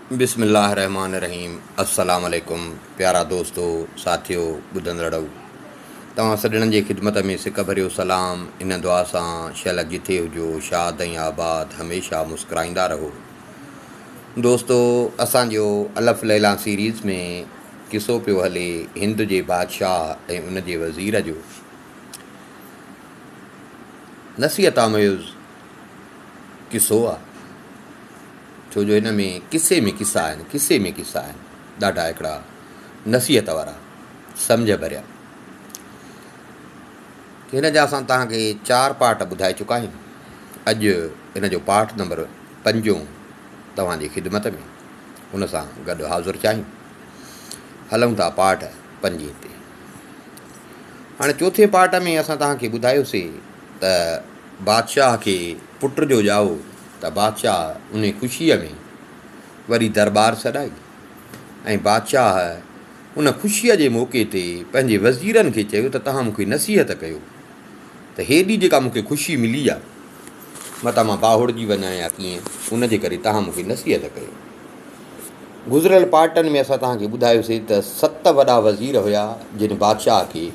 बिस्मिल्लाहिर्रहमानिर्रहीम। अस्सलाम वालेकुम प्यारा दोस्तों, साथियों, ॿुधंदड़ो, तव्हां सॼणनि जी ख़िदमत में सिक भरियो सलाम। इन दुआ सां शल जिथे हुजो, शाद ऐं आबाद, हमेशह मुस्कुराईंदा रहो। दोस्तों, असांजो अलफ़ लैला सीरीज़ में किसो पियो हले हिंद जे बादशाह ऐं उन जे वज़ीर जो। नसीहत आमेज़ किसो आहे, छो जो हिन में किसे में किसा आहिनि, ॾाढा हिकिड़ा नसीहत वारा, सम्झ भरिया। हिन जा असां तव्हांखे 4 पार्ट ॿुधाए चुका आहियूं। अॼु हिन जो पार्ट नंबर 5 तव्हांजी ख़िदमत में हुन सां गॾु हाज़ुर चाहियूं। हलूं था पार्ट 5 ते। हाणे चौथे पार्ट में असां तव्हांखे ॿुधायोसीं त बादशाह खे पुट जो ॼाओ त बादशाह उन ख़ुशीअ में वरी दरबार सॾाई ऐं बादशाह उन ख़ुशीअ जे मौक़े ते पंहिंजे वज़ीरनि खे चयो त तव्हां मूंखे नसीहत कयो त हेॾी जेका मूंखे ख़ुशी मिली आहे, मतां मां बाहुड़जी वञा या कीअं, उन जे करे तव्हां मूंखे नसीहत कयो। गुज़िरियल पार्टनि में असां तव्हांखे ॿुधायोसीं त 7 वॾा वज़ीर हुया जिन बादशाह खे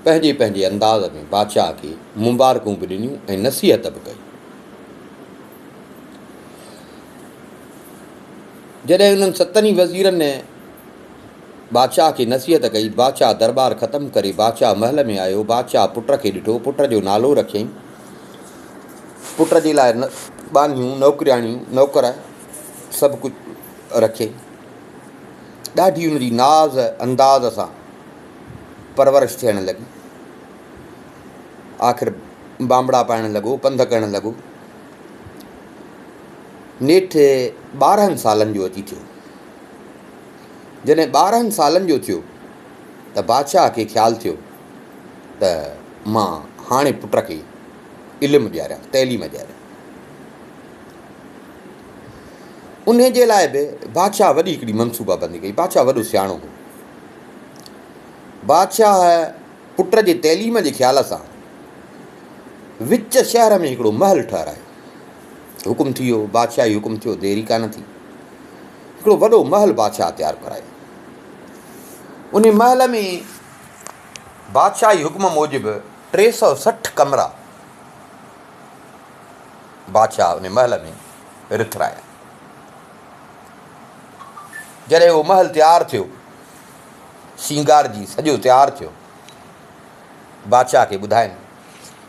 पंहिंजे पंहिंजे अंदाज़ में बादशाह खे मुबारकूं बि ॾिनियूं ऐं नसीहत बि कई। जॾहिं उन्हनि 7 वज़ीरनि बादशाह खे नसीहत कई, बादशाह दरबार ख़तमु करे बादशाह महल में आयो। बादशाह पुट खे ॾिठो, पुट जो नालो रखियईं, पुट जे लाइ बानियूं, नौकरियाणियूं, नौकर सभु कुझु रखे। ॾाढी उनजी नाज़ अंदाज़ सां परवरिश थियणु लॻी। आख़िर बांबड़ा पाइणु लॻो, पंध करणु लॻो। नेठि 12 सालनि जो अची थियो। जॾहिं 12 सालनि जो थियो त बादशाह खे ख़्यालु थियो त मां हाणे पुट खे इल्मु ॾियारियां, तइलीम ॾियारियां। उन जे लाइ बि बादशाह वॾी हिकिड़ी मनसूबाबंदी कई। बादशाह वॾो सियाणो हो। बादशाह पुट जे तइलीम जे ख़्याल सां विच शहर में हिकिड़ो महल ठहिरायो। हुकुम थी वियो, बादशाही हुकुम थियो, देरी कान थी। हिकिड़ो वॾो महल बादशाह तयारु करायो। उन महल में बादशाही हुकुम मूजिबि 360 कमरा बादशाह उन महल में रिथराया। जॾहिं उहो महल तयारु थियो, श्रंगार जी सॼो तयारु थियो, बादशाह खे ॿुधाइनि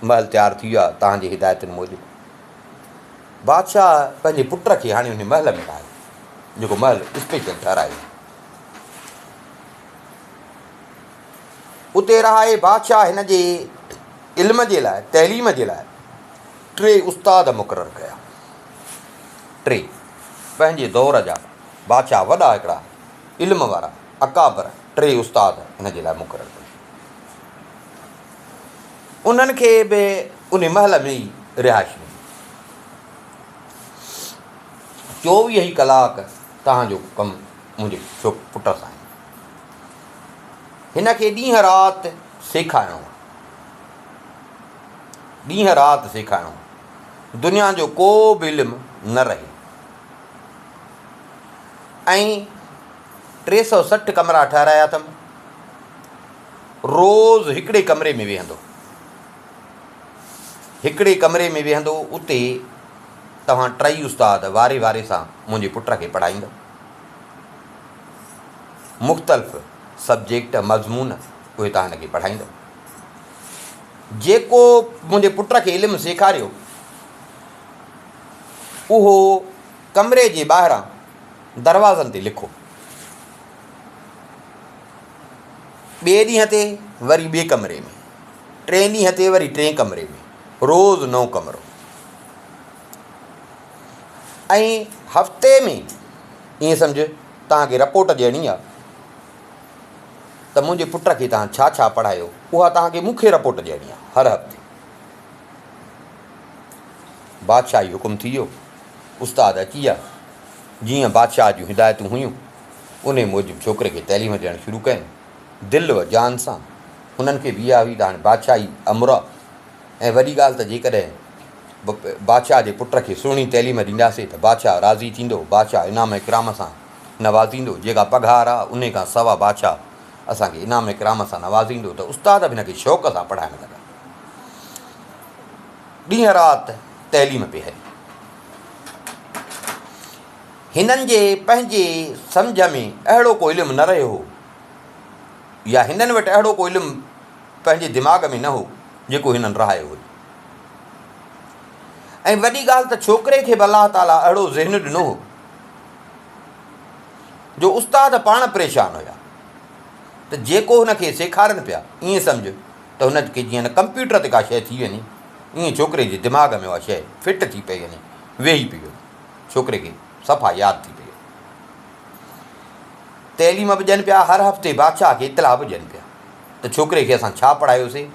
महल तयारु थी वियो आहे तव्हांजी हिदायतुनि मूजिबि। बादशाह पंहिंजे पुट खे हाणे उन महल में ठाहियो, जेको महल स्पेशल ठहिरायो। उते रहाए बादशाह हिन जे इल्म जे लाइ, तइलीम जे लाइ 3 उस्ताद मुक़ररु कया। 3 पंहिंजे दौर जा बादशाह, वॾा हिकिड़ा इल्म वारा अकाबर, 3 उस्ताद हिन जे लाइ मुक़ररु कया। उन्हनि खे बि उन महल में ई रिहाइश मिली। 24 कलाक तव्हांजो कमु मुंहिंजे पुट सां आहे। हिन खे ॾींहं राति सेखारिणो आहे, ॾींहं राति सेखारिणो आहे। दुनिया जो को बि इल्मु न रहे। ऐं 360 कमरा ठाहिराया अथमि। रोज़ु हिकिड़े कमरे में वेहंदो, हिकिड़े कमरे में वेहंदो। उते तव्हां 3 उस्ताद वारे वारे सां मुंहिंजे पुट खे पढ़ाईंदव। मुख़्तलिफ़ सब्जेक्ट, मज़मून उहे तव्हां हिन खे पढ़ाईंदव। जेको मुंहिंजे पुट खे इल्मु सेखारियो, उहो कमरे जे ॿाहिरां दरवाज़नि ते लिखो। ॿिए ॾींहं ते वरी ॿिए कमरे में, 3 ॾींहं ते वरी 3 कमरे में, रोज़ु नओं कमरो। ऐं हफ़्ते में ईअं सम्झ तव्हांखे रिपोर्ट ॾियणी आहे त मुंहिंजे पुट खे तव्हां छा छा पढ़ायो, उहा तव्हांखे मूंखे रिपोर्ट ॾियणी आहे हर हफ़्ते। बादशाही हुकुम थी वियो, उस्ताद अची विया। जीअं बादशाह जूं हिदायतूं हुयूं उन मूजिबि छोकिरे खे तइलीम ॾियणु शुरू कयनि, दिलि व जान सां। हुननि खे बि इहा हुई त हाणे बादशाही अमर आहे। ऐं वॾी ॻाल्हि त जेकॾहिं बादशाह जे पुट खे सुहिणी तइलीम ॾींदासीं त बादशाह राज़ी थींदो, बादशाह इनाम इकराम सां नवाज़ींदो, जेका पघार आहे उन खां सवा बादशाह असांखे इनाम इकराम सां नवाज़ींदो। त उस्ताद बि हिनखे शौक़ सां पढ़ाइणु लॻा। ॾींहं राति तइलीम पई हले। हिननि जे पंहिंजे सम्झ में अहिड़ो को इल्मु न रहियो हो, या हिननि वटि अहिड़ो को इल्मु पंहिंजे दिमाग़ में न हो जेको हिननि रहायो हुयो। ऐं वॾी ॻाल्हि त छोकिरे खे बि अलाह ताला अहिड़ो ज़हन ॾिनो हो जो उस्ताद पाण परेशान हुया त जेको हुनखे सेखारनि पिया ईअं सम्झ त हुनखे जीअं न कंप्यूटर ते का शइ थी वञे, ईअं छोकिरे जे दिमाग़ में उहा शइ फिट थी पई वञे, वेही पई वञे, छोकिरे खे सफ़ा यादि थी पई। तइलीम बि ॾियनि पिया, हर हफ़्ते बादशाह खे इतलाह बि ॾियनि पिया त छोकिरे खे असां छा पढ़ायोसीं,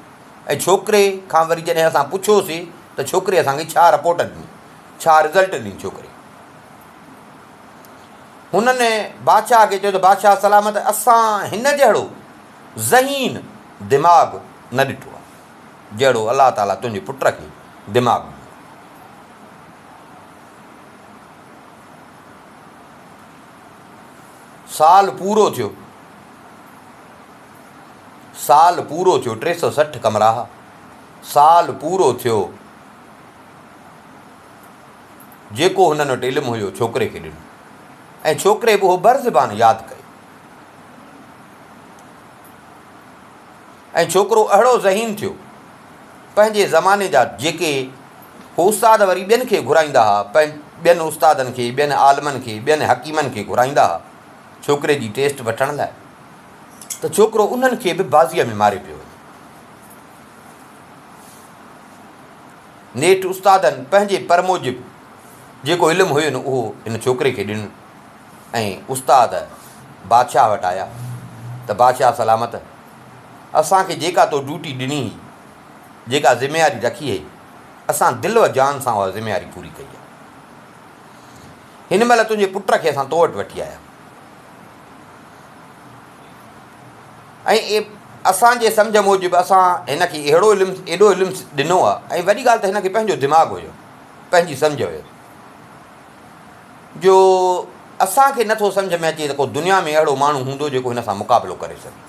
ऐं छोकिरे खां वरी जॾहिं असां पुछियोसीं त छोकिरे असांखे छा रिपोर्ट ॾिनी, छा रिज़ल्ट ॾिनी छोकिरे। हुननि बादशाह खे चयो त बादशाह सलामत, असां हिन जहिड़ो ज़हीन दिमाग़ न ॾिठो आहे जहिड़ो अलाह ताला तुंहिंजे पुट खे दिमाग़ ॾिनो। साल पूरो थियो, 360 कमरा, साल पूरो थियो, जेको हुननि वटि इल्मु हुयो छोकिरे खे ॾिनो, ऐं छोकिरे बि उहो बरज़बान यादि कयो। ऐं छोकिरो अहिड़ो ज़हीन थियो, पंहिंजे ज़माने जा जेके हू उस्ताद वरी ॿियनि खे घुराईंदा हुआ, ॿियनि उस्तादनि खे, ॿियनि आलमनि खे, ॿियनि हकीमनि खे घुराईंदा हुआ छोकिरे जी टेस्ट वठण लाइ, त छोकिरो उन्हनि खे बि बाज़ीअ में मारे पियो वञे। नेठि उस्तादनि पंहिंजे पर मूजिबि जेको इल्मु हुयो न उहो हिन छोकिरे खे ॾिनो, ऐं उस्ताद बादशाह वटि आया त बादशाह सलामत, असांखे जेका तो ड्यूटी ॾिनी हुई, जेका ज़िमेवारी रखी हुई, असां दिलि व जान सां उहा ज़िमेवारी पूरी कई आहे। हिन महिल तुंहिंजे पुट खे असां तो वटि वठी आया, ऐं असांजे सम्झ मूजिबि असां हिनखे एॾो इल्मु ॾिनो आहे, ऐं वॾी ॻाल्हि त हिनखे पंहिंजो दिमाग़ु हुयो, पंहिंजी सम्झ हुयो, जो असांखे नथो सम्झ में अचे त को दुनिया में अहिड़ो माण्हू हूंदो जेको हिन सां मुक़ाबिलो करे सघे।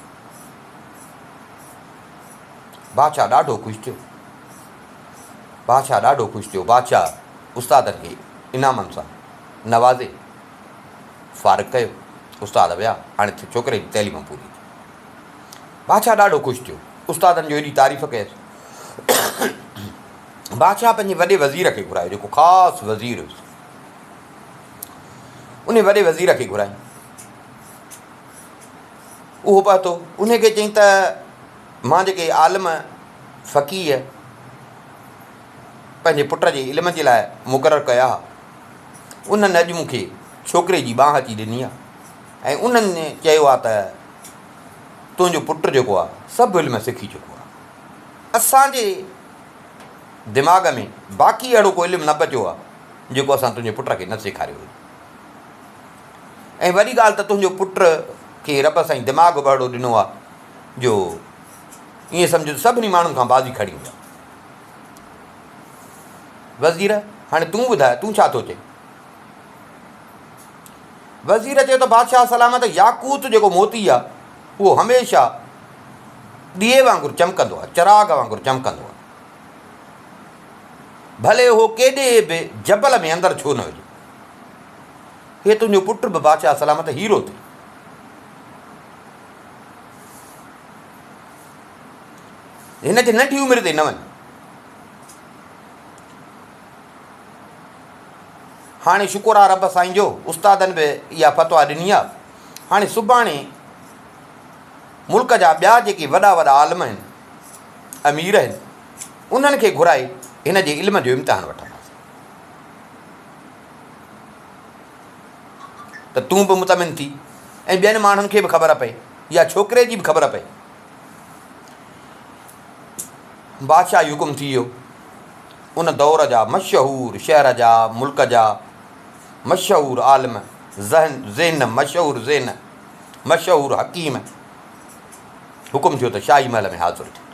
बादशाह ॾाढो ख़ुशि थियो, बादशाह उस्तादनि खे इनामनि सां नवाज़े, फ़ारिग़ कयो, उस्ताद विया, हाणे छोकिरे जी तइलीम पूरी थी। बादशाह ॾाढो ख़ुशि थियो, उस्तादनि जो एॾी तारीफ़ कयसि। बादशाह पंहिंजे वॾे वज़ीर खे घुरायो, जेको ख़ासि वज़ीर हुयुसि, उन वॾे वज़ीर खे घुराई। उहो पहुतो, उनखे चयईं त मां जेके आलिम फ़क़ीह पंहिंजे पुट जे इल्म जे लाइ मुक़ररु कया, उन्हनि अॼु मूंखे छोकिरे जी बांह अची ॾिनी आहे, ऐं उन्हनि चयो आहे त तुंहिंजो पुटु जेको आहे सभु इल्मु सिखी चुको आहे। असांजे दिमाग़ में बाक़ी अहिड़ो को इल्मु न बचियो आहे जेको असां तुंहिंजे पुट खे न सेखारियो हुयो। ऐं वॾी ॻाल्हि त तुंहिंजो पुट खे रब साईं दिमाग़ु बि अहिड़ो ॾिनो आहे जो ईअं सम्झो सभिनी माण्हुनि खां बाज़ी खणी विया। वज़ीर, हाणे तूं ॿुधाए, तूं छा थो चए? वज़ीर चयो त बादशाह सलामत, याकूत जेको मोती आहे उहो हमेशह ॾीए वांगुरु चमकंदो आहे, चिराग वांगुरु चमकंदो आहे, भले उहो केॾे बि जबल में अंदरि छो न हुजे। हे तुंहिंजो पुटु बि बादशाह सलामत हीरो थी। हिन जे नंढी उमिरि ते न वञ। हाणे शुकुर आहे रब साईं जो, उस्तादनि बि इहा फ़तवा ॾिनी आहे। हाणे सुभाणे मुल्क जा ॿिया जेके वॾा वॾा आलिम आहिनि, अमीर आहिनि, उन्हनि खे घुराए हिन जे इल्म जो इम्तिहान वठंदासीं, त तूं बि मुतमिन थी ऐं ॿियनि माण्हुनि खे बि ख़बर पए, या छोकिरे जी बि ख़बर पए। बादशाह हुकुम थी वियो। उन दौर जा मशहूरु शहर जा, मुल्क जा मशहूरु आलिम, मशहूरु हकीम, हुकुम थियो त शाही महल में हाज़िर थियो।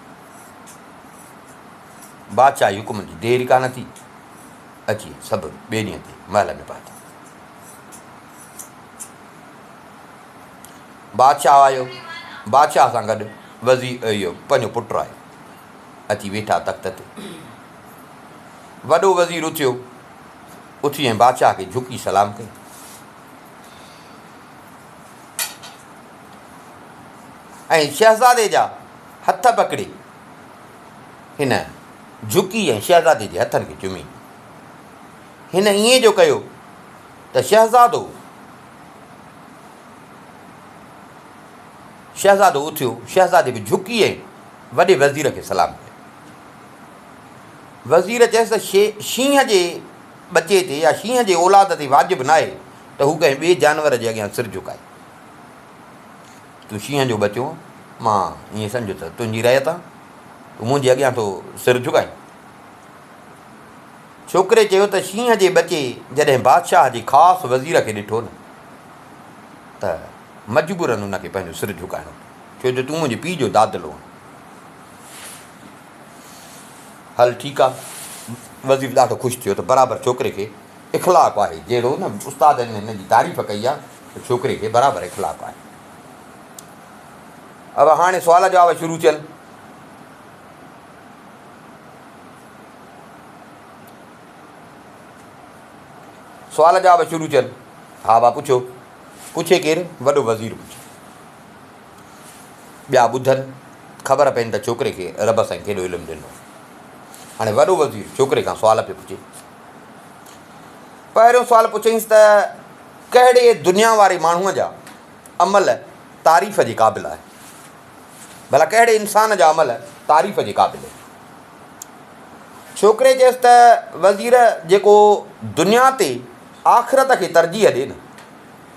बादशाह हुकुम जी देरि कान थी, अची सभु ॿिए ॾींहं ते महल में पहुता। बादशाह आयो, बादशाह सां गॾु वज़ीर इहो पंहिंजो पुटु आयो, अची वेठा तख़्त ते। वॾो वज़ीर उथियो, उथी ऐं बादशाह खे झुकी सलाम कई। ऐं शहज़ादे जा हथ पकिड़े हिन झुकी ऐं शहज़ादे जे हथनि खे चुमी। हिन ईअं जो कयो त शहज़ादो उथियो, शहज़ादे बि झुकी ऐं वॾे वज़ीर खे सलाम कयो। वज़ीर चयसि त शींहं जे ॿचे ते या शींहं जे औलाद ते वाजिबु न आहे त हू कंहिं ॿिए जानवर जे अॻियां सिर झुकाए। तूं शींहं जो ॿचियो, मां ईअं सम्झो त तुंहिंजी रहत आहे, तूं मुंहिंजे अॻियां थो सिर झुकाए। छोकिरे चयो त शींहं जे ॿचे जॾहिं बादशाह जे ख़ासि वज़ीर खे ॾिठो न त मजबूरनि हुनखे पंहिंजो सिर झुकाइणो, छो जो तूं मुंहिंजे पीउ जो दादलो आहे। हल ठीकु आहे, वज़ीर ॾाढो ख़ुशि थियो त बराबरि छोकिरे खे इख़लाक़ु आहे, जहिड़ो न उस्तादनि हिन जी तारीफ़ कई आहे त छोकिरे खे बराबरि इख़लाक़ु आहे। अब हाणे सुवाल जवाब शुरू थियनि। सुवाल जवाब शुरू थियनि। हा भाउ पुछो। पुछे केरु? वॾो वज़ीर पुछे। ॿिया ॿुधनि, ख़बर पवनि त छोकिरे खे रब साईं केॾो इल्मु ॾिनो। हाणे वॾो वज़ीर छोकिरे खां सुवाल पियो पुछे। पहिरियों सुवालु पुछईंसि त कहिड़े दुनिया वारे माण्हूअ जा अमल तारीफ़ जे क़ाबिल आहे? भला कहिड़े इंसान जा अमल तारीफ़ जे क़ाबिल आहे? छोकिरे चयसि त वज़ीर जेको दुनिया ते आख़िरत खे तरजीह ॾिए न,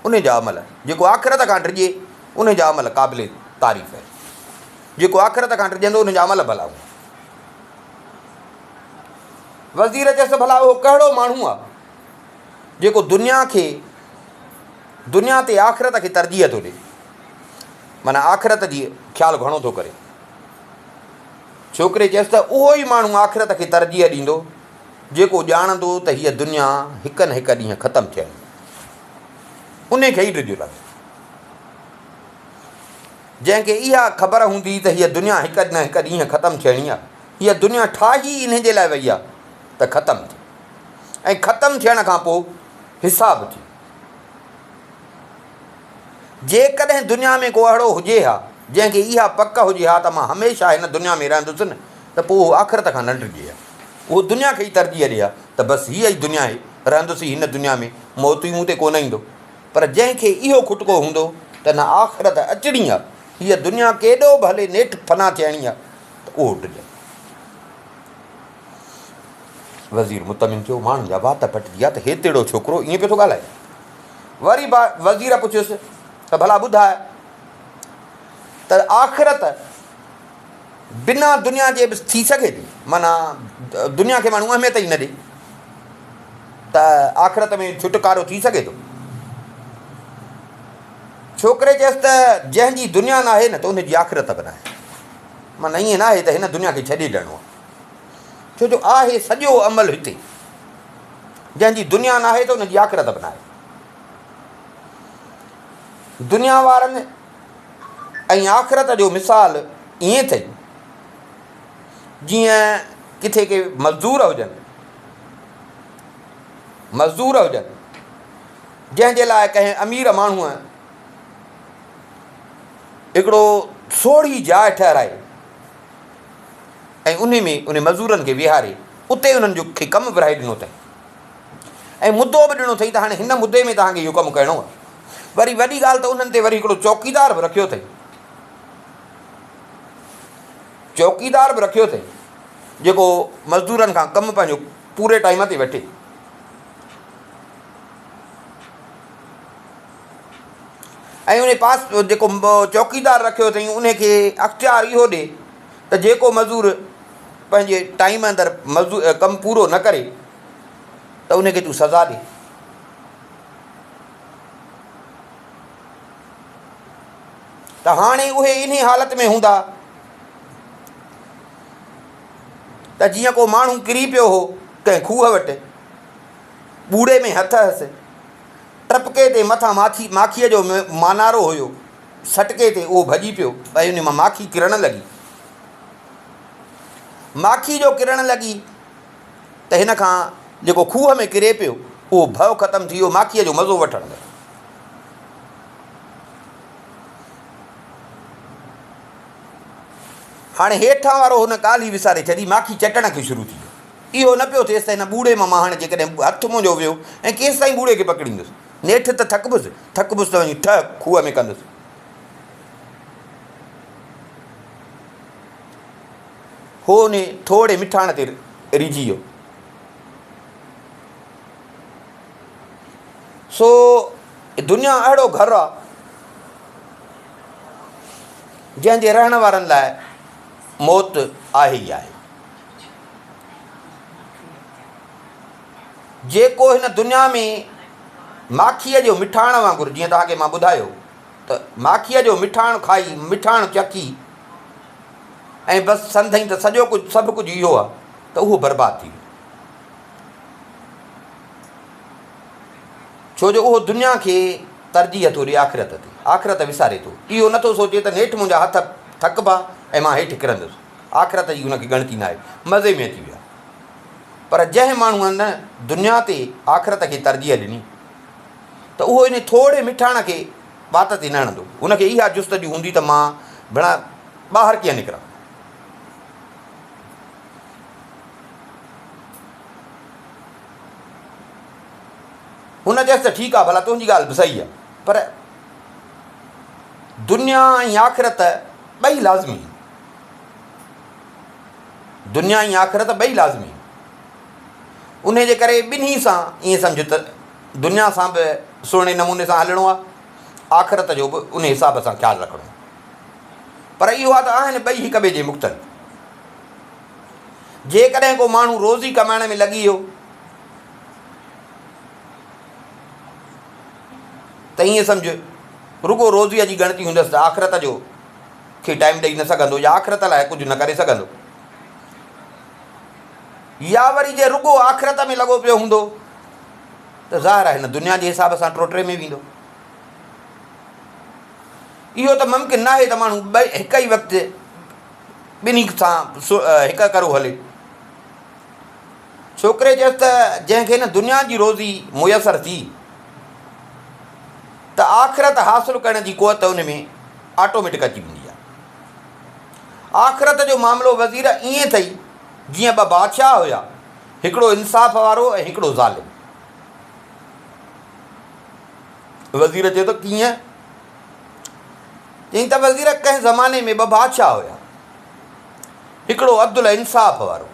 उन जा अमल, जेको आख़िरत खां डिॼे उन जा अमल क़ाबिल तारीफ़ आहे। जेको आख़िरत खां डिॼंदो उन जा अमल भला हुआ। वज़ीर चयसि भला उहो कहिड़ो माण्हू आहे जेको दुनिया ते आख़िरत खे तरजीह थो ॾिए, माना आख़िरत जी ख़्यालु घणो थो करे। छोकिरे चयसि त उहो ई माण्हू आख़िरत खे तरजीह ॾींदो जेको ॼाणंदो त हीअ दुनिया हिकु न हिकु ॾींहुं ख़तमु थियणी, उन खे ई ॾिजो लॻे। जंहिंखे इहा ख़बर हूंदी त हीअ दुनिया हिकु न हिकु ॾींहुं ख़तमु थियणी आहे, हीअ दुनिया ठाही इन जे लाइ वई आहे त ख़तमु थिए, ऐं ख़तमु थियण खां पोइ हिसाब थिए। जेकॾहिं दुनिया में को अहिड़ो हुजे हा जंहिंखे इहा पक हुजे हा त मां हमेशह हिन दुनिया में रहंदुसि न, त पोइ उहो आख़िरत खां न डिॼे हा, उहो दुनिया खे ई तरजीह ॾिए हा त बसि हीअ ई दुनिया आहे, रहंदुसि हिन दुनिया में, मौत ई मूं ते कोन ईंदो। पर जंहिंखे इहो खुटको हूंदो त न आख़िरत अचणी आहे, हीअ दुनिया केॾो भले नेठि फना थियणी आहे, त उहो डिॼे। वज़ीर मुतमिन थियो, माण्हुनि जा वात पटिजी आहे त हे तहिड़ो छोकिरो ईअं पियो थो ॻाल्हाए। वरी वज़ीर पुछियुसि त भला ॿुधाए त आख़िरत बिना दुनिया जे बि थी सघे थी? माना दुनिया खे माण्हू अहमियत ई न ॾे त आख़िरत में छुटकारो थी सघे थो? छोकिरे चयसि त जंहिंजी दुनिया न आहे न त उनजी आख़िरत बि न आहे। माना ईअं न आहे त हिन दुनिया खे छॾे ॾियणो आहे, छो जो आहे सॼो अमल हिते। जंहिंजी दुनिया न आहे त उनजी आख़िरत बि न आहे। दुनिया वारनि ऐं आख़िरत जो मिसाल ईअं अथई जीअं किथे के मज़दूर हुजनि जंहिंजे लाइ कंहिं अमीर माण्हूअ हिकिड़ो सोढ़ी जाइ ठहिराए ऐं उन मज़दूरनि खे विहारे उते उन्हनि जो खे कमु विराए ॾिनो अथई ऐं मुदो बि ॾिनो अथई त हाणे हिन मुदे में तव्हांखे इहो कमु करिणो आहे। वरी वॾी ॻाल्हि त उन्हनि ते वरी हिकिड़ो चौकीदार बि रखियो अथई, जेको मज़दूरनि खां कमु पंहिंजो पूरे टाइम ते वठे। ऐं उन पास जेको चौकीदार रखियो अथई उनखे अख़्तियार इहो ॾे त जेको मज़दूर पंहिंजे टाइम अंदरि कमु पूरो न करे त उनखे तूं सज़ा ॾे। त हाणे उहे इन हालत में हूंदा त जीअं को माण्हू किरी पियो हो कंहिं खूह वटि बूढ़े में हथ हुअसि, टपके ते मथां माखीअ जो मानारो हुयो, सटके ते उहो भॼी पियो, भई उन मां माखी किरण लॻी। माखी जो किरण लॻी त हिन खां जेको खूह में किरे पियो उहो भउ ख़तमु थी वियो, माखीअ जो मज़ो वठणु लॻो। हाणे हेठां वारो हुन ॻाल्हि ई विसारे छॾी, माखी चटण खे शुरू थी वियो। इहो न पियो थिएसि त हिन बूढ़े मां हाणे जेकॾहिं हथु मुंहिंजो वियो ऐं केसि ताईं बूढ़े खे पकड़ींदुसि, नेठि त थकबुसि त वञी ठह खूह में कंदुसि। हो उन थोरे मिठाण ते रिझी वियो। सो दुनिया अहिड़ो घरु आहे जंहिंजे रहण वारनि लाइ मौत आहे ई आहे। जेको हिन दुनिया में माखीअ जो मिठाण वांगुरु, जीअं तव्हांखे मां ॿुधायो त माखीअ जो मिठाण खाई, मिठाण चखी ऐं बसि संदई त सॼो कुझु सभु कुझु इहो आहे, त उहो बर्बादु थी वियो। छो जो उहो दुनिया खे तरजीह थो ॾिए आख़िरत ते, आख़िरत विसारे थो। इहो नथो सोचे त नेठि मुंहिंजा हथ थकबा ऐं मां हेठि किरंदुसि, आख़िरत जी हुनखे ॻणती न आहे, मज़े में अची विया। पर जंहिं माण्हूअ न दुनिया ते आख़िरत खे तरजीह ॾिनी त उहो इन थोरे मिठाण खे वात ते न हणंदो। उनखे इहा जुस्तजू हूंदी त मां भेणा ॿाहिरि कीअं निकिरां। हुन चयसि त ठीकु आहे, भला तुंहिंजी ॻाल्हि बि सही आहे, पर दुनिया ऐं आख़िरत ॿई लाज़मी, दुनिया ऐं आख़िरत ॿई लाज़मी। उन जे करे ॿिन्ही सां ईअं सम्झ त दुनिया सां बि सुहिणे नमूने सां हलणो आहे, आख़िरत जो बि उन हिसाब सां ख़्यालु रखणो आहे। पर इहो आहे त आहिनि ॿई हिक ॿिए जे मुख़्तलिफ़। जेकॾहिं को माण्हू रोज़ी कमाइण में लॻी वियो त ईअं सम्झ रुॻो रोज़ीअ जी ॻणती हूंदसि त आख़िरत जो खे टाइम ॾेई न सघंदो या आख़िरत लाइ कुझु न करे सघंदो, या वरी जे रुॻो आख़िरत में लॻो पियो हूंदो त ज़ाहिर आहे हिन दुनिया जे हिसाब सां टोटरे में वेंदो। इहो त मुमकिन न आहे त माण्हू हिक ई वक़्तु ॿिन्ही सां हिकु करो हले। छोकिरे चयसि त जंहिंखे न दुनिया जी रोज़ी मुयसरु थी त आख़िरत हासिलु करण जी क़ुवत उन में ऑटोमेटिक अची वेंदी आहे। आख़िरत जो मामिलो वज़ीर ईअं अथई जीअं ॿ बादशाह हुया, हिकिड़ो इंसाफ़ वारो ऐं हिकिड़ो ज़ालिम। वज़ीर चए थो कीअं? चई त वज़ीर कंहिं ज़माने में ॿ बादशाह हुया, हिकिड़ो अदुल इंसाफ़ वारो,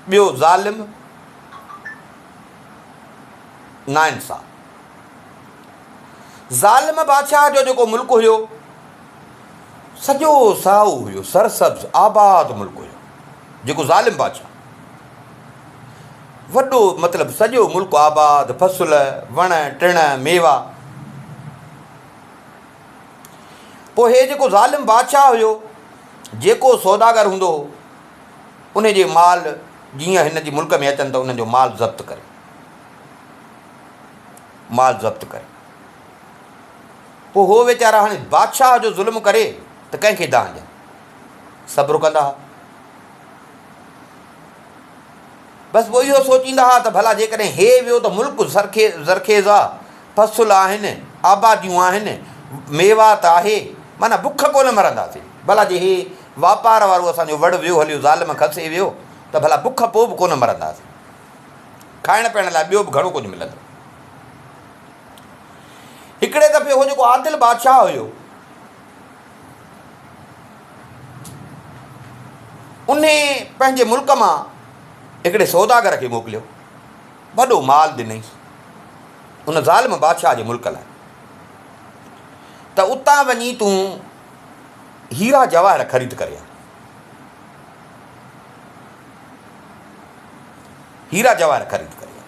ॿियो ज़ालिम नाइंसाफ़। ज़ालिम बादशाह जो जेको मुल्क हुयो सॼो साओ हुयो, सरसब्ज़ आबाद मुल्क हुयो। जेको ज़ालिम बादशाह, वॾो मतिलबु सॼो मुल्क आबाद, फसल, वण टिण, मेवा। पोइ हे जेको ज़ालिम बादशाह हुयो, जेको सौदागर हूंदो उन जे माल जीअं हिन जे मुल्क में अचनि त उन्हनि जो माल ज़ब्त करे, माल ज़ब्त करे। पोइ हो वीचारा हाणे बादशाह जो ज़ुल्म करे त कंहिंखे दाह ॾियनि, सब्र कंदा हुआ। बसि पोइ इहो सोचींदा हुआ त भला जेकॾहिं हे वियो त मुल्क ज़रखेज़ आहे, फसल आहिनि, आबादियूं आहिनि, मेवा त आहे, माना बुख कोन मरंदासीं। भला जे हे वापार वारो असांजो वड़ वियो हलियो, ज़ालिम खसे वियो त भला बुख पोइ बि कोन मरंदासीं, खाइण पीअण लाइ ॿियो बि घणो कुझु मिलंदो। हिकिड़े दफ़े उहो जेको आदिल बादशाह हुयो उन पंहिंजे मुल्क मां हिकिड़े सौदागर खे मोकिलियो, वॾो माल ॾिनईं उन ज़ालिम बादशाह जे मुल्क लाइ, त उतां वञी तूं हीरा जवाहर ख़रीद करे आ। हीरा जवाहर ख़रीद करे आ।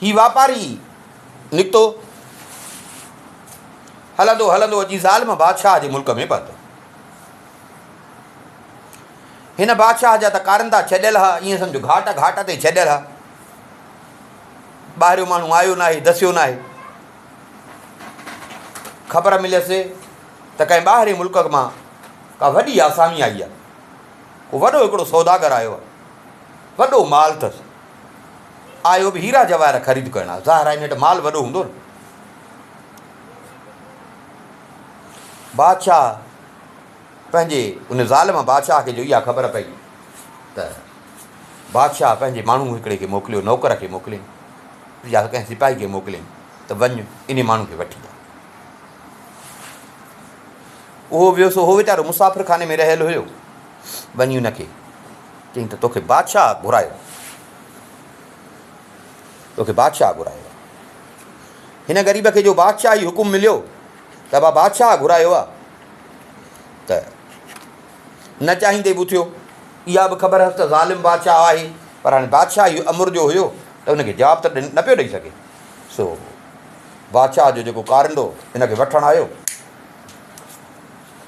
ही वापारी निकितो, हलंदो हलंदो अची ज़ालिम बादशाह जे मुल्क में पहुतो। हिन बादशाह जा त कारंदा छॾियल हुआ, ईअं सम्झो घाट घाट ते छॾियल हुआ। ॿाहिरियों माण्हू आयो न आहे, दसियो न आहे। ख़बर मिलियसि त कंहिं ॿाहिरि मुल्क मां का वॾी आसामी आई आहे, को वॾो हिकिड़ो सौदागर आयो आहे, वॾो माल अथसि, आयो बि हीरा जवाहर ख़रीद करण आहे। ज़ाहिर आहे इन वटि माल वॾो हूंदो न। बादशाह पंहिंजे उन ज़ालिम बादशाह खे जो इहा ख़बर पई त बादशाह पंहिंजे माण्हू हिकिड़े खे मोकिलियो, नौकर खे मोकिलियईं या कंहिं सिपाही खे मोकिलियईं त वञु इन माण्हू खे वठी आ। उहो वियो, सो उहो वीचारो मुसाफ़िर खाने में रहियलु हुयो। वञी हुनखे चयईं त तोखे बादशाह घुरायो, तोखे बादशाह घुरायो। हिन ग़रीब खे जो बादशाह ई हुकुम मिलियो त बा बादशाह घुरायो आहे त न चाहींदे बि थियो। इहा बि ख़बर हुअसि त ज़ालिम बादशाह आहे, पर हाणे बादशाह इहो अमुर जो हुयो त हुनखे जवाबु त न पियो ॾेई सघे। सो बादशाह जो जेको कारिंदो हिनखे वठणु आयो,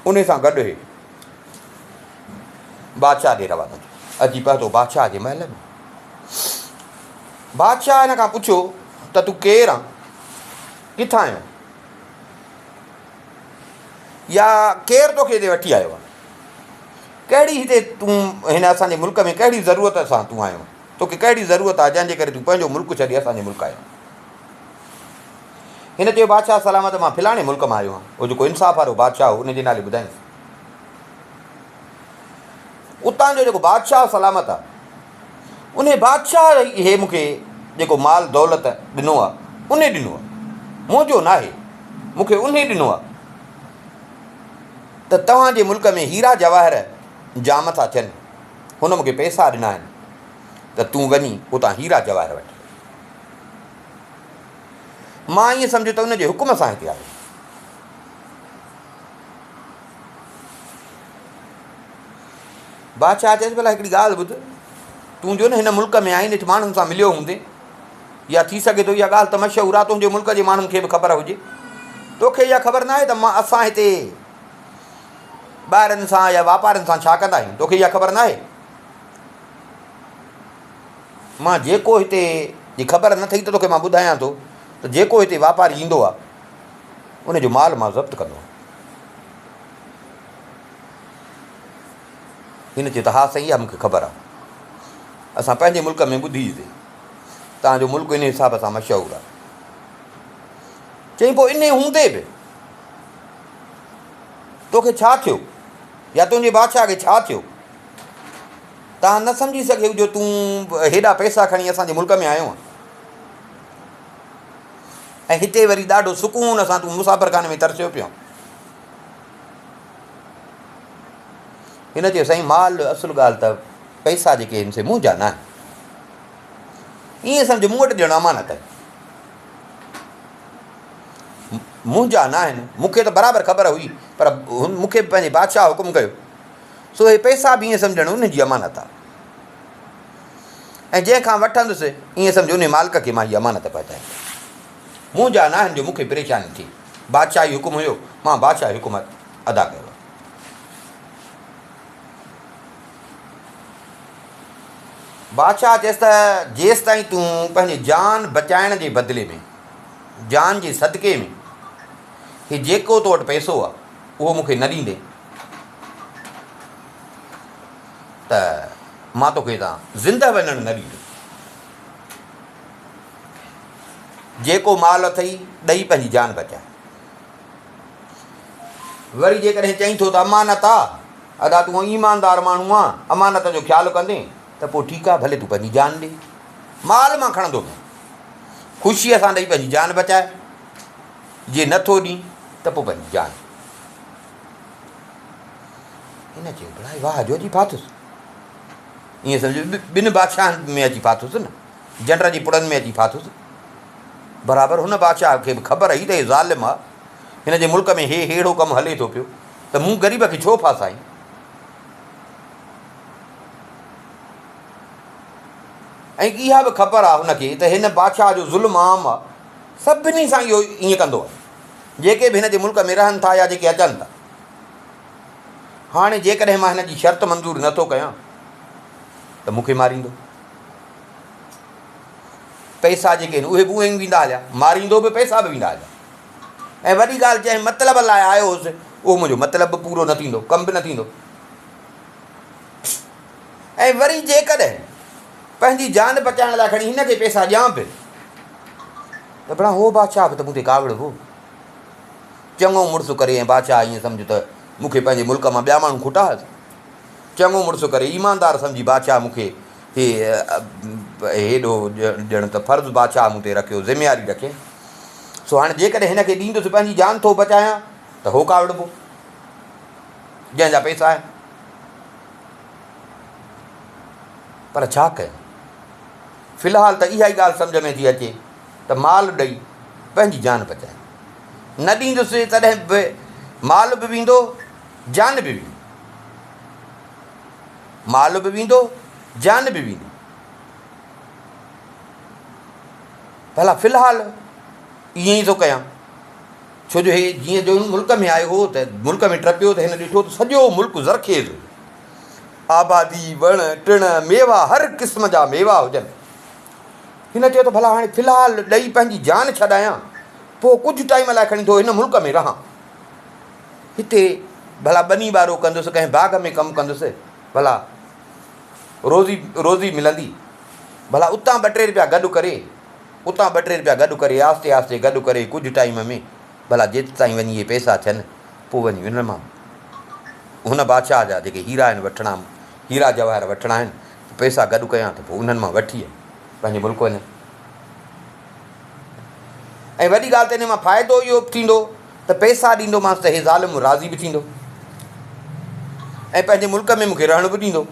उन सां गॾु ई बादशाह ॾे रवानो थियो। अची पहुतो बादशाह जे महल में। बादशाह हिन खां पुछियो त तूं केरु आहे, किथां आयो, या केरु तोखे हिते वठी आयो आहे, कहिड़ी हिते तूं हिन असांजे मुल्क में कहिड़ी ज़रूरत सां तूं आयो, तोखे कहिड़ी ज़रूरत आहे जंहिंजे करे तूं पंहिंजो मुल्क छॾी असांजे मुल्क आयो। हिन चयो बादशाह सलामत, मां फलाणे मुल्क मां आयो आहियां। उहो जेको इंसाफ़ वारो बादशाह हो उनजे नाले ॿुधाईंसि। उतां जो जेको बादशाह सलामत आहे, उन बादशाह इहे मूंखे जेको माल दौलत ॾिनो आहे उन ॾिनो आहे, मुंहिंजो न आहे, मूंखे उन ॾिनो आहे त तव्हांजे मुल्क में हीरा जवाहर जाम था थियनि, हुन मूंखे पैसा ॾिना आहिनि त तूं वञी उतां हीरा जवाहर वठि। मां ईअं सम्झो त उनजे हुकुम सां हिते आयो। बादशाह चएसि भला हिकिड़ी ॻाल्हि ॿुध, तूं जो न हिन मुल्क में आई ॾिठ माण्हुनि सां मिलियो हूंदे, या थी सघे थो इहा ॻाल्हि त मशहूरु आहे, तुंहिंजे मुल्क जे माण्हुनि खे बि ख़बर हुजे। तोखे इहा ख़बर न आहे त असां हिते ॿाहिरनि सां या वापारियुनि सां छा कंदा आहियूं, तोखे इहा ख़बर न आहे। मां जेको हिते जी ख़बर न अथई त तोखे मां ॿुधायां थो त जेको हिते वापारी ईंदो आहे उनजो माल मां ज़ब्त कंदो आहियां। हिन चयो त हा सही आहे, मूंखे ख़बर आहे, असां पंहिंजे मुल्क में ॿुधीसीं तव्हांजो मुल्क इन हिसाब सां मशहूरु आहे। चई पोइ इन हूंदे बि तोखे छा थियो, या तुंहिंजे बादशाह खे छा थियो, तव्हां न सम्झी सघे जो तूं हेॾा पैसा खणी असांजे मुल्क में आयो आहे ऐं हिते वरी ॾाढो सुकून सां तूं मुसाफ़िर खाने में तरसियो पियो। हिन चयो साईं माल असुलु ॻाल्हि त पैसा जेके आहिनि से मुंहिंजा न आहिनि, ईअं सम्झो मूं वटि ॼणु अमानत आहे, मुंहिंजा न आहिनि। मूंखे त बराबरि ख़बर हुई, पर मूंखे पंहिंजे बादशाह हुकुम कयो, सो हे पैसा बि ईअं सम्झणु उनजी अमानत आहे, ऐं जंहिंखां वठंदुसि ईअं सम्झो उन मालिक खे मां हीअ अमानत पहुचाए। मुंहिंजा न आहिनि जो मूंखे परेशानी थी, बादशाह जी हुकुम हुयो, मां बादशाह जी हुकुम अदा कयो। बादशाह चएसि त जेसि ताईं तूं पंहिंजी जान बचाइण जे बदिले में, जान जे सदके में ही जेको तो वटि पैसो आहे उहो मूंखे न ॾींदे त मां तोखे हितां ज़िंदह वञणु न ॾींदुमि। जेको माल अथई ॾेई पंहिंजी जान बचाए। वरी जेकॾहिं चईं थो त अमानत आहे, अदा तूं ईमानदार माण्हू आहे, अमानत जो ख़्यालु कंदे त पोइ ठीकु आहे, भले तूं पंहिंजी जान ॾे, माल मां खणंदो, ख़ुशीअ सां ॾेई पंहिंजी जान बचाए। जे नथो ॾीं त पोइ पंहिंजी जान। हिन चयो भला वाह जो अची फाथुसि, ईअं सम्झो ॿिनि बादशाहनि में अची फाथुसि न, जनर जी पुड़नि में अची फाथुसि। बराबरि हुन बादशाह खे बि ख़बर हुई त हे ज़ालिम आहे, हिन जे मुल्क में हे अहिड़ो कमु हले थो पियो त मूं ग़रीब खे छो फासाईं। ऐं इहा बि ख़बर आहे हुनखे त हिन बादशाह जो ज़ुल्म आम आहे, सभिनी सां इहो ईअं कंदो आहे, जेके बि हिन जे मुल्क में रहनि था या जेके अचनि था। हाणे जेकॾहिं मां हिन जी शर्त मंज़ूरु नथो कयां त मूंखे मारींदो। पैसा जेके आहिनि उहे बि उहे ई वेंदा हलिया, मारींदो बि पैसा बि वेंदा हलिया। ऐं वॾी ॻाल्हि चई मतिलब लाइ आयो हुउसि, उहो मुंहिंजो मतिलबु बि पूरो न थींदो, कमु बि न थींदो। ऐं वरी जेकॾहिं पंहिंजी जान बचाइण लाइ खणी हिन खे पैसा ॾियां बि त भला हो बादशाह बि त मूं ते कावड़ हो, चङो मुड़ुसु करे। ऐं बादशाह ईअं सम्झो त मूंखे पंहिंजे मुल्क मां ॿिया माण्हू खुटा, चङो मुड़ुसु करे ईमानदार सम्झी बादशाह मूंखे हेॾो ॼण त फ़र्ज़ु बादशाह मूं ते रखियो, ज़िमेवारी रखे। सो हाणे जेकॾहिं हिन खे ॾींदुसि पंहिंजी जान थो बचायां त हो कावड़बो जंहिंजा पैसा आहिनि। पर छा कयूं, फ़िलहालु त इहा ई ॻाल्हि सम्झ में थी अचे त माल ॾेई पंहिंजी जान बचाए, न ॾींदुसि तॾहिं बि माल बि वेंदो, जान बि वेंदी, माल बि वेंदो, जान बि वेंदी। भला फ़िलहालु ईअं ई थो कयां, छो जो हे जीअं जो मुल्क में आयो हो त मुल्क में टपियो त हिन ॾिठो त सॼो मुल्क ज़रखेज़, आबादी, वण टिण, मेवा, हर क़िस्म जा मेवा हुजनि। हिन चयो त भला हाणे फ़िलहालु ॾेई पंहिंजी जान छॾायां, पोइ कुझु टाइम लाइ खणी थो हिन मुल्क में रहां, हिते भला ॿनी ॿारो कंदुसि, कंहिं बाग़ में कमु कंदुसि, भला रोज़ी मिलंदी। भला उतां 2-3 रुपया गॾु करे, उतां 2-3 रुपया गॾु करे, आस्ते आस्ते गॾु करे कुझु टाइम में भला जेसि ताईं वञी इहे पैसा थियनि, पोइ वञी हुन मां हुन बादशाह जा जेके हीरा आहिनि वठिणा, हीरा जवाहर वठिणा आहिनि, पैसा गॾु कयां त पोइ उन्हनि मां वठी पंहिंजे मुल्क वञनि। ऐं वॾी ॻाल्हि त हिन मां फ़ाइदो इहो बि थींदो त पैसा ॾींदोमांसि त हे ज़ालिम राज़ी बि थींदो ऐं पंहिंजे मुल्क में मूंखे रहण बि ॾींदो।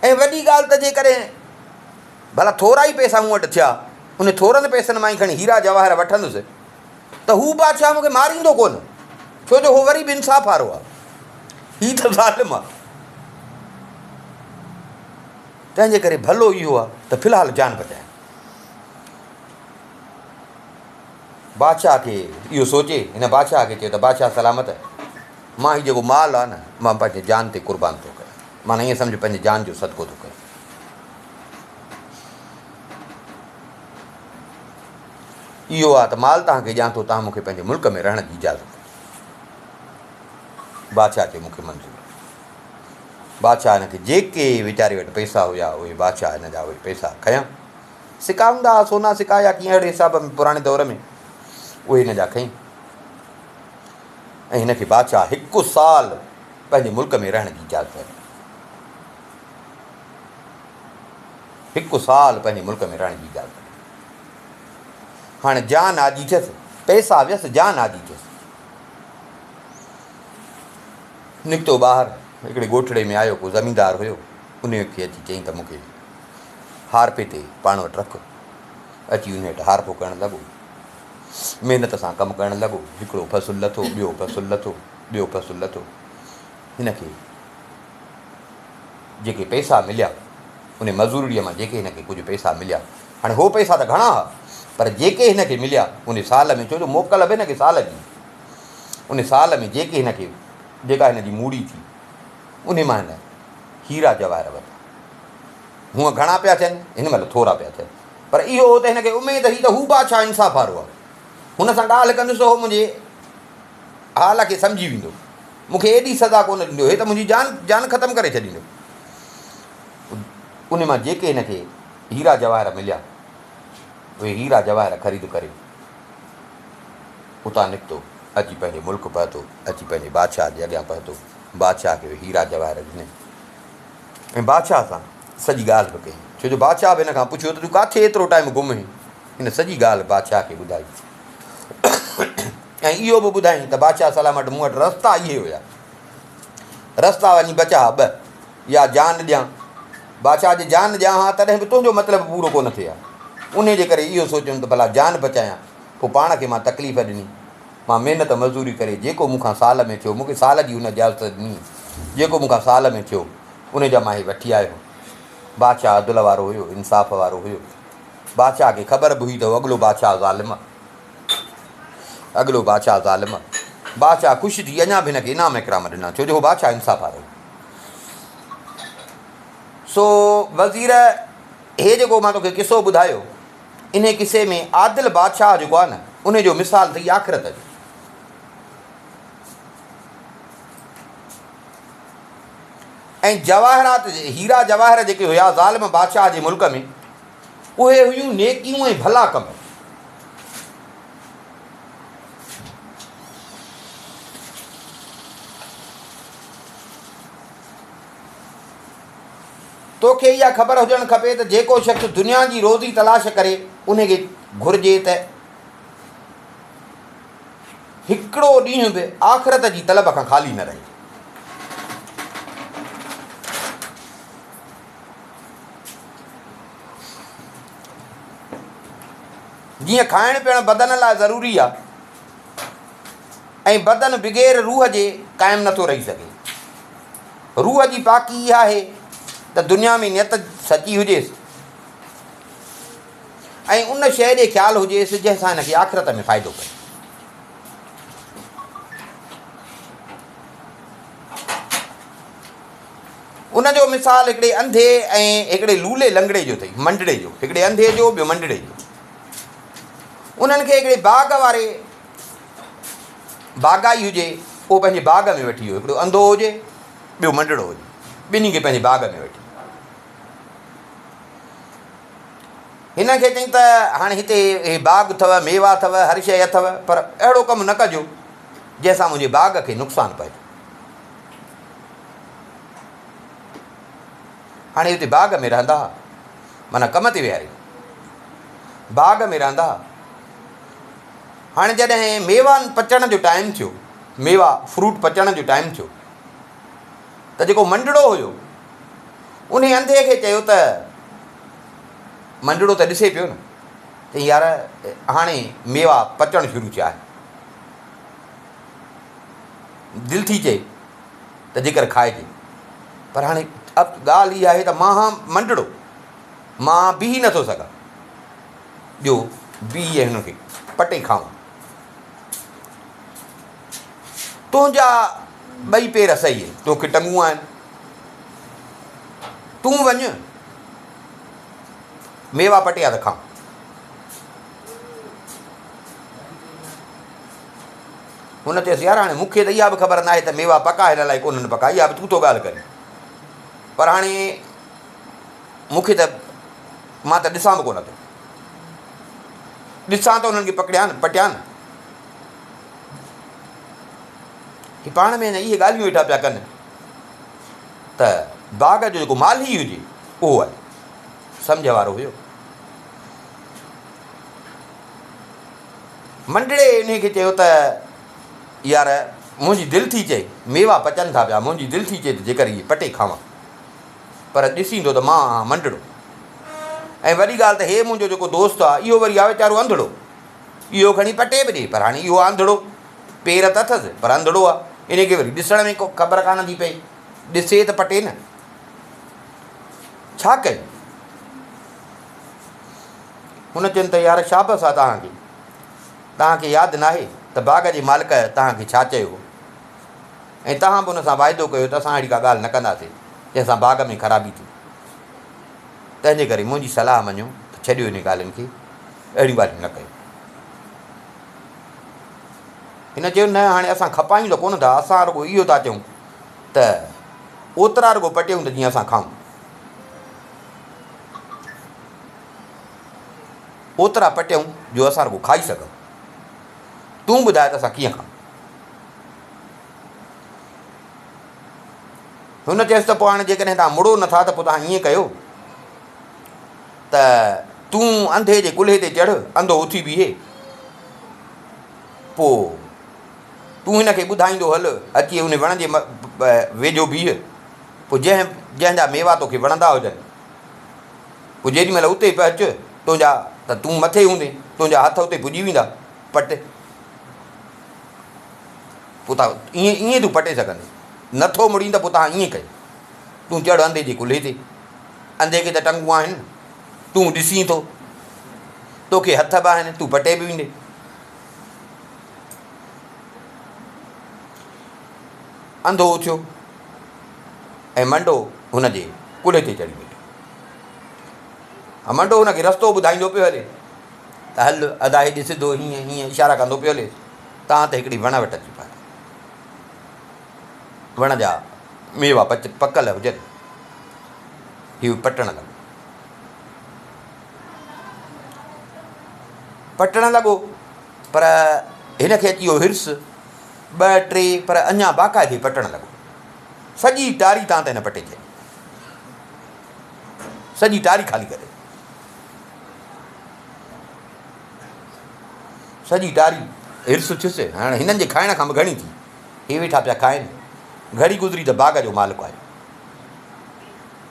ऐं वॾी ॻाल्हि त जेकॾहिं भला थोरा ई पैसा मूं वटि थिया, उन थोरनि पैसनि मां ई खणी हीरा जवाहर वठंदुसि त हू बादशाह मूंखे मारींदो कोन, छो जो उहो वरी बि इंसाफ़ वारो आहे, हीउ त ज़ालिम आहे। तंहिंजे करे भलो इहो आहे त फ़िलहालु जान बचाए। बादशाह खे इहो सोचे, हिन बादशाह खे चयो त बादशाह सलामत, मां हीउ जेको माल आहे न, मां पंहिंजे जान ते क़ुर्बान थो कयां, माना ईअं सम्झो पंहिंजे जान जो सदको थो कयां। इहो आहे त माल तव्हांखे ॾियां थो, तव्हां मूंखे पंहिंजे मुल्क में रहण जी इजाज़त। बादशाह खे मूंखे मंज़ूर। बादशाह हिनखे जेके वीचारे वटि पैसा हुया उहे बादशाह हिन जा उहे पैसा खयां, सिका हूंदा हुआ, सोना सिका या कीअं अहिड़े हिसाब में पुराणे दौर में, उहे हिन जा खईं। ऐं हिनखे बादशाह 1 साल पंहिंजे मुल्क में रहण जी इजाज़त ॾिनी, 1 साल पंहिंजे मुल्क में रहण जी इजाज़त ॾिनी। हाणे जान आजी थियसि, पैसा वियसि, जान आजी थियसि। निकितो ॿाहिरि, हिकिड़े ॻोठड़े में आयो, को ज़मींदार हुयो, उन खे अची चयईं त मूंखे हारपे ते पाण वटि रख। अची उन वटि हारपो करणु लॻो, महिनत सां कमु करणु लॻो। हिकिड़ो फ़सुलु लथो, ॿियो फ़सुलु लथो, ॿियो फ़सुलु लथो। हिनखे जेके पैसा मिलिया, उन मज़ूरीअ मां जेके हिनखे कुझु पैसा मिलिया, हाणे हो पैसा त घणा हुआ, पर जेके हिनखे मिलिया उन साल में, छो जो मोकल बि हिनखे साल जी, उन साल में जेके हिनखे जेका हिनजी मूड़ी थी, उन मां हिन हीरा जवाहर वरिता। हूअं घणा पिया थियनि, हिन महिल थोरा पिया थियनि, पर इहो हो त हिनखे उमेदु हुई त हू बादशाह इंसाफ़ वारो आहे, हुन सां ॻाल्हि कंदुसि, उहो मुंहिंजे हाल खे सम्झी वेंदो, मूंखे एॾी सज़ा कोन ॾींदो, हे त मुंहिंजी जान ख़तमु करे छॾींदो। उन मां जेके हिनखे हीरा जवाहर मिलिया, उहे हीरा जवाहर ख़रीद करे उतां निकितो, अची पंहिंजे मुल्क पहुतो, अची पंहिंजे बादशाह जे अॻियां पहुतो। बादशाह खे हीरा जवाहर ॾिनई ऐं बादशाह सां सॼी ॻाल्हि बि कई, छो जो बादशाह बि हिन खां पुछियो त तूं किथे एतिरो टाइम गुम हुई। हिन सॼी ॻाल्हि बादशाह खे ॿुधाई ऐं इहो बि ॿुधाईं त बादशाह सलामत, मूं वटि रस्ता इहे हुया, रस्ता वञी बचा 2, या जान ॾियां, बादशाह जी जान ॾियां हा, तॾहिं बि तुंहिंजो मतिलबु पूरो कोन थिए हा। उन जे करे इहो सोचियुमि त भला जान बचायां, पोइ पाण खे मां तकलीफ़ ॾिनी, मां महिनत मज़दूरी करे जेको मूंखां साल में थियो, मूंखे साल जी हुन इजाज़त ॾिनी, जेको मूंखां साल में थियो उन जा मां हे वठी आयो। बादशाह अदल वारो हुयो, इंसाफ़ वारो हुयो। बादशाह खे ख़बर बि हुई त अॻिलो बादशाह ज़ालिम, अॻिलो बादशाह ज़ालिम। बादशाह ख़ुशि थी अञा बि हिनखे इनाम इकराम ॾिना, छो जो बादशाह इंसाफ़ वारो। सो वज़ीर हे जेको मां तोखे किसो ॿुधायो, इन किसे में आदिल बादशाह जेको आहे न, उन जो मिसाल अथई आख़िरत जो। ऐं जवाहरात हीरा जवाहर जेके हुया ज़ालिम बादशाह जे मुल्क में, उहे हुयूं नेकियूं ऐं भला कम। तोखे इहा ख़बर हुजणु खपे त जेको शख़्स दुनिया जी रोज़ी तलाश करे, उनखे घुरिजे त हिकिड़ो ॾींहुं बि आख़िरत जी तलब खां ख़ाली न रहे। जीअं खाइणु पीअणु बदन लाइ ज़रूरी आहे, ऐं बदन बग़ैर रूह जे क़ाइमु नथो रही सघे। रूह जी पाकी इहा आहे त दुनिया में नियत सची हुजेसि ऐं उन शइ जे ख़्यालु हुजेसि जंहिंसां हिनखे आख़िरत में फ़ाइदो पए। उनजो मिसाल हिकिड़े अंधे ऐं हिकिड़े लूले लंगड़े जो अथई, मंडड़े जो, हिकिड़े अंधे जो ॿियो मंडड़े जो। उन्हनि खे हिकिड़े बाग़ वारे बाग़ाई हुजे, उहो पंहिंजे बाग़ में वठी वियो। हिकिड़ो अंधो हुजे, ॿियो मंडड़ो हुजे, ॿिन्ही खे पंहिंजे बाग़ में वठी। हिन खे चई त हाणे हिते हे बाग़ अथव, मेवा अथव, हर शइ अथव, पर अहिड़ो कमु न कजो जंहिंसां मुंहिंजे बाग़ खे नुक़सानु पए। हाणे हुते बाग़ में रहंदा, माना कम ते विहारे बाग़ में रहंदा। हाणे जॾहिं मेवा पचण जो टाइम थियो, मेवा फ्रूट पचण जो टाइम थियो, त जेको मंडड़ो हुयो उन अंधे खे चयो त, मंडड़ो त ॾिसे पियो न त यार हाणे मेवा पचणु शुरू थिया आहे, दिलि थी चए त जेकर खाइजे, पर हाणे अब ॻाल्हि इहा आहे त मां मंडड़ो, मां बीह नथो सघां, ॿियो बीह हिनखे पटे खाऊं। तुंहिंजा ॿई पेर सही आहिनि, तोखे टंगूं आहिनि, तूं वञु मेवा पटिया त खां। हुन चयोसि यार हाणे मूंखे त इहा बि ख़बर न आहे त मेवा पका हिन लाइ कोन्हनि पका, इहा बि तूं थो ॻाल्हि करे, पर हाणे मूंखे त मां त ॾिसां बि कोन थो, ॾिसां त उन्हनि खे पकड़िया न पटिया न। ही पाण में इहे ॻाल्हियूं वेठा पिया कनि त बाग़ जो जेको माली हुजे उहो आहे, सम्झ वारो हुयो। मंडड़े इन खे चयो त यार मुंहिंजी दिलि थी चए, मेवा पचनि था पिया, मुंहिंजी दिलि थी चए त जेकर इहे पटे खावां, पर ॾिसींदो त मां मंडड़ो। ऐं वॾी ॻाल्हि त हे मुंहिंजो जेको दोस्त आहे इहो वरी आहे वीचारो अंधड़ो, इहो खणी पटे बि ॾे, पर हाणे इहो अंधड़ो, पेर त अथसि पर अंधड़ो आहे, इन खे वरी ॾिसण में को ख़बर कान थी पए, ॾिसे त पटे न, छा कयूं। हुन चवनि त यार शाबस आहे तव्हांखे, तव्हांखे यादि न आहे त बाग़ जे मालिक तव्हांखे छा चयो, ऐं तव्हां बि हुन सां वाइदो कयो त असां अहिड़ी का ॻाल्हि न कंदासीं जंहिंसां बाग़ में ख़राबी थी। तंहिंजे करे मुंहिंजी सलाह मञो त छॾियो इन ॻाल्हियुनि खे, अहिड़ियूं ॻाल्हियूं न कयो। हिन चयो न हाणे असां खपायूं त कोन था, असां रुॻो इहो था चयूं त ओतिरा रुॻो पटियूं त जीअं असां खाऊं, ओतिरा पटियूं जो असां रुॻो खाई सघूं, तूं ॿुधाए त असां कीअं खाऊं। हुन चयसि त पोइ हाणे जेकॾहिं तव्हां मुड़ो नथा त पोइ तव्हां ईअं कयो त तूं अंधे जे कुल्हे ते चढ़, अंधो उथी बीहे, पोइ तूं हिनखे ॿुधाईंदो हल, अची उन वण जे वेझो बीह, पोइ जंहिंजा मेवा तोखे वणंदा हुजनि, पोइ जेॾीमहिल उते पहुच तुंहिंजा त तूं मथे हूंदे, तुंहिंजा हथ उते पुॼी वेंदा पट, पोइ तव्हां ईअं तूं पटे सघंदे, नथो मुड़ी त पोइ तव्हां ईअं कयो, तूं चढ़ अंधे जे कुल्हे ते, अंधे खे त टंगूं आहिनि, तूं ॾिसीं थो, तोखे हथ बि आहिनि, तूं पटे बि वेंदे। अंधो उथियो ऐं मंडो हुनजे कुल्हे ते चढ़ी वेठो। मंडो हुनखे रस्तो ॿुधाईंदो पियो हले त हल अदा हेॾे सिधो हीअं हीअं इशारा कंदो पियो हले। तव्हां त हिकिड़ी वण वटि अची पायो, वण जा मेवा पकल हुजनि, हीउ पटण लॻो। पटण लॻो पर हिनखे अची वियो हिर्स, 2-3 पर अञा बाक़ाइदे पटण लॻो। सॼी टारी तव्हां त हिन पटे छॾी, सॼी टारी ख़ाली करे, सॼी टारी हिर्स थियुसि। हाणे हिननि जे खाइण खां बि घणी थी, हे वेठा पिया खाइनि। घड़ी गुज़री त बाग़ जो मालिक आयो,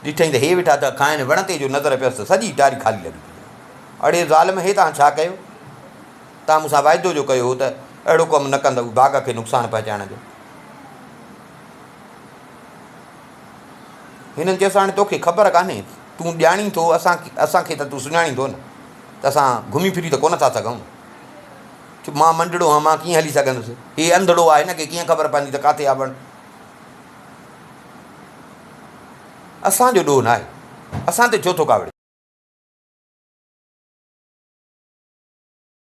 ॾिठईं त हे वेठा था खाइनि, वण ते जो नज़र पियसि त सॼी टारी ख़ाली लॻी पई। अड़े ज़ालिम, हे तव्हां छा कयो? तव्हां मूंसां वाइदो जो कयो हो त अहिड़ो कमु न कंदव बाग़ खे नुक़सानु पहुचाइण जो। हिननि चयोसि हाणे तोखे ख़बर कान्हे, तूं ॼाणी थो, असांखे त तूं सुञाणींदो न, त असां घुमी फिरी त कोन था सघूं। छो मां मंडड़ो आहियां, मां कीअं हली सघंदुसि? हे अंधड़ो आहे, हिनखे कीअं ख़बर पवंदी त किथे आहे वण? असांजो ॾोह न आहे, असां ते छो थो कावड़े?